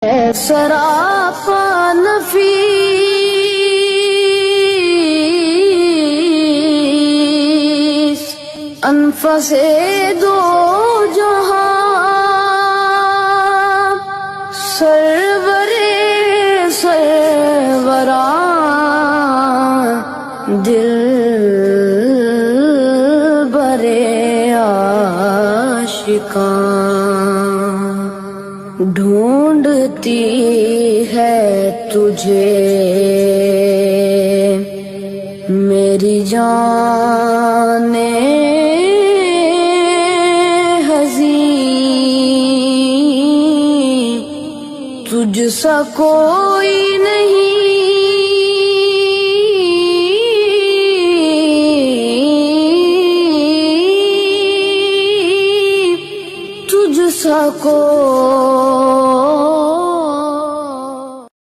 سراپا نفیس انفس دو جہاں سرور سروران دل برے عاشقاں ڈھونڈتی ہے تجھے میری جان حزین تجھ سا کوئی نہیں تجھ سا کوئی